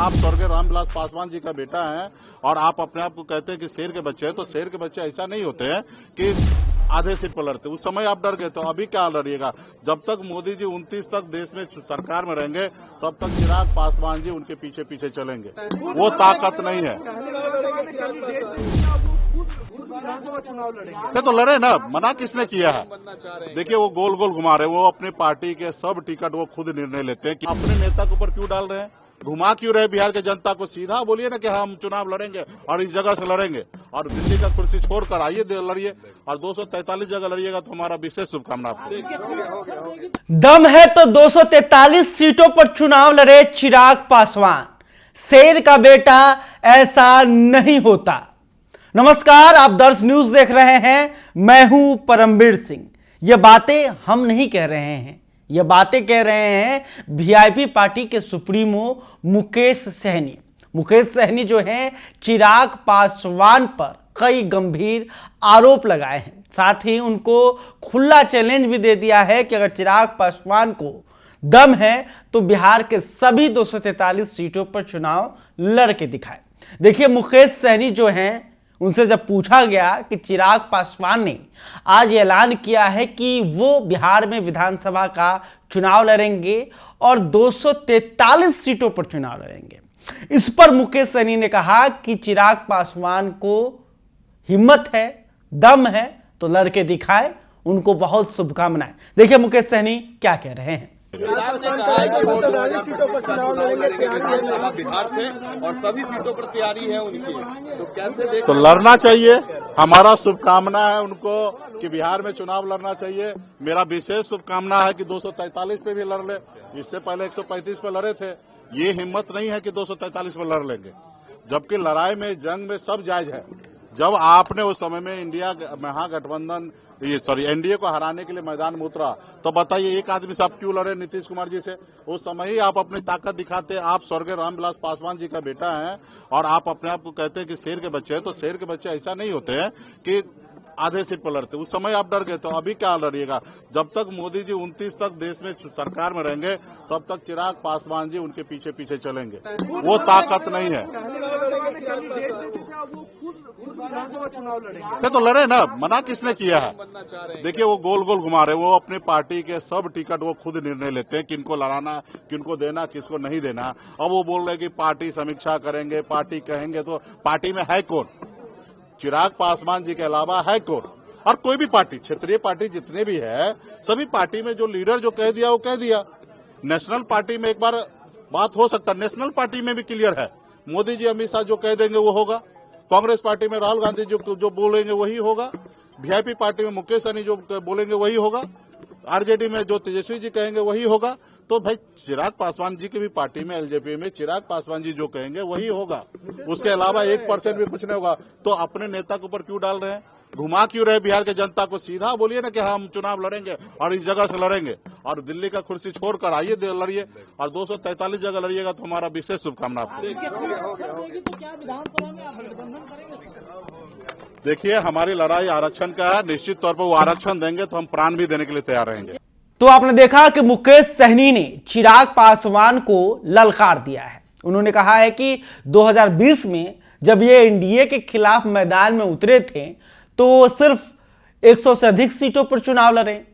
आप स्वर्गीय रामविलास पासवान जी का बेटा हैं और आप अपने आप को कहते हैं कि शेर के बच्चे हैं, तो शेर के बच्चे ऐसा नहीं होते हैं कि आधे सीट पर लड़ते। उस समय आप डर गए, तो अभी क्या लड़िएगा? जब तक मोदी जी 29 तक देश में सरकार में रहेंगे, तब तक चिराग पासवान जी उनके पीछे पीछे चलेंगे। वो ताकत नहीं है। तो लड़े ना, मना किसने किया है? देखिए वो गोल गोल घुमा रहे हैं, वो अपने पार्टी के सब टिकट वो खुद निर्णय लेते हैं कि अपने नेता के ऊपर क्यों डाल रहे हैं, घुमा क्यों रहे बिहार के जनता को? सीधा बोलिए ना कि हम चुनाव लड़ेंगे और इस जगह से लड़ेंगे, और दिल्ली का कुर्सी छोड़कर आइए लड़िए, और 243 जगह लड़िएगा तो हमारा विशेष शुभकामना। दम है तो 243 सीटों पर चुनाव लड़े चिराग पासवान, शेर का बेटा ऐसा नहीं होता। नमस्कार, आप दर्श न्यूज देख रहे हैं, मैं हूं परमवीर सिंह। ये बातें हम नहीं कह रहे हैं, ये बातें कह रहे हैं वीआईपी पार्टी के सुप्रीमो मुकेश सहनी। मुकेश सहनी जो हैं चिराग पासवान पर कई गंभीर आरोप लगाए हैं, साथ ही उनको खुला चैलेंज भी दे दिया है कि अगर चिराग पासवान को दम है तो बिहार के सभी 243 सीटों पर चुनाव लड़ के दिखाए। देखिए मुकेश सहनी जो हैं, उनसे जब पूछा गया कि चिराग पासवान ने आज ऐलान किया है कि वो बिहार में विधानसभा का चुनाव लड़ेंगे और 243 सीटों पर चुनाव लड़ेंगे, इस पर मुकेश सहनी ने कहा कि चिराग पासवान को हिम्मत है, दम है तो लड़के दिखाए, उनको बहुत शुभकामनाएं। देखिए मुकेश सहनी क्या कह रहे हैं। चिराग ने कहा है कि वो 243 सीटों पर चुनाव लड़ेंगे, तैयारी है बिहार से और सभी सीटों पर तैयारी है उनकी, तो कैसे देख? तो लड़ना चाहिए, हमारा शुभकामना है उनको कि बिहार में चुनाव लड़ना चाहिए। मेरा विशेष शुभकामना है कि 243 पे भी लड़ ले, इससे पहले 135 पे लड़े थे। ये हिम्मत नहीं है कि 243 पे लड़ लेंगे, जबकि लड़ाई में, जंग में सब जायज है। जब आपने उस समय में इंडिया महागठबंधन एनडीए को हराने के लिए मैदान में उतरा, तो बताइए एक आदमी से आप क्यों लड़े नीतीश कुमार जी से? उस समय ही आप अपनी ताकत दिखाते। आप स्वर्गीय रामविलास पासवान जी का बेटा हैं और आप अपने आप को कहते हैं कि शेर के बच्चे हैं, तो शेर के बच्चे ऐसा नहीं होते हैं कि आधे सीट पर लड़ते। उस समय आप डर गए, तो अभी क्या लड़िएगा? जब तक मोदी जी 29 तक देश में सरकार में रहेंगे, तब तक चिराग पासवान जी उनके पीछे पीछे चलेंगे। वो ताकत नहीं है। तो लड़े ना, मना किसने किया है? देखिए वो गोल गोल घुमा रहे हैं, वो अपने पार्टी के सब टिकट वो खुद निर्णय लेते हैं किनको लड़ाना, किनको देना, किसको नहीं देना। अब वो बोल रहे कि पार्टी समीक्षा करेंगे, पार्टी कहेंगे, तो पार्टी में है कौन? चिराग पासवान जी के अलावा है कौन? और कोई भी पार्टी, क्षेत्रीय पार्टी जितने भी है, सभी पार्टी में जो लीडर जो कह दिया वो कह दिया। नेशनल पार्टी में एक बार बात हो सकता है, नेशनल पार्टी में भी क्लियर है, मोदी जी अमित शाह जो कह देंगे वो होगा। कांग्रेस पार्टी में राहुल गांधी जो बोलेंगे वही होगा। वीआईपी पार्टी में मुकेश सहनी जो बोलेंगे वही होगा। आरजेडी में जो तेजस्वी जी कहेंगे वही होगा। तो भाई चिराग पासवान जी की भी पार्टी में, एलजेपी में चिराग पासवान जी जो कहेंगे वही होगा, उसके अलावा 1% भी कुछ नहीं होगा। तो अपने नेता के ऊपर क्यों डाल रहे हैं, घुमा क्यों रहे बिहार के जनता को? सीधा बोलिए ना कि हम चुनाव लड़ेंगे और इस जगह से लड़ेंगे, और दिल्ली का कुर्सी छोड़कर आइए लड़िए, और 243 जगह लड़िएगा तो हमारा विशेष शुभकामना। देखिए हमारी लड़ाई आरक्षण का है, निश्चित तौर पर वो आरक्षण देंगे तो हम प्राण भी देने के लिए तैयार रहेंगे। तो आपने देखा कि मुकेश सहनी ने चिराग पासवान को ललकार दिया है। उन्होंने कहा है कि 2020 में जब ये एनडीए के खिलाफ मैदान में उतरे थे तो वो सिर्फ 100 से अधिक सीटों पर चुनाव लड़े।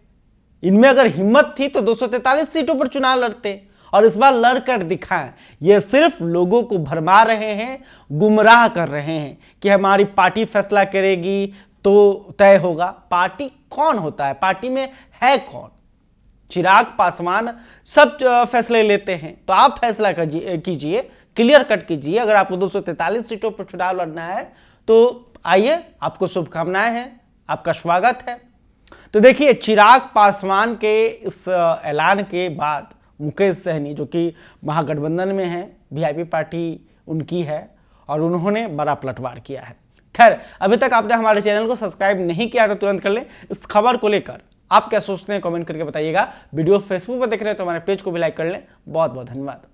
इनमें अगर हिम्मत थी तो 243 सीटों पर चुनाव लड़ते, और इस बार लड़कर दिखाएं। ये सिर्फ लोगों को भरमा रहे हैं, गुमराह कर रहे हैं कि हमारी पार्टी फैसला करेगी तो तय होगा। पार्टी कौन होता है? पार्टी में है कौन? चिराग पासवान सब फैसले लेते हैं, तो आप फैसला कीजिए, क्लियर कट कीजिए। अगर आपको 243 सीटों पर चुनाव लड़ना है तो आइए, आपको शुभकामनाएं हैं, आपका स्वागत है। तो देखिए चिराग पासवान के इस ऐलान के बाद मुकेश सहनी जो कि महागठबंधन में है, वीआईपी पार्टी उनकी है, और उन्होंने बड़ा पलटवार किया है। खैर, अभी तक आपने हमारे चैनल को सब्सक्राइब नहीं किया तो तुरंत कर लें। इस खबर को लेकर आप क्या सोचते हैं कमेंट करके बताइएगा। वीडियो फेसबुक पर देख रहे हैं तो हमारे पेज को भी लाइक कर लें। बहुत बहुत धन्यवाद।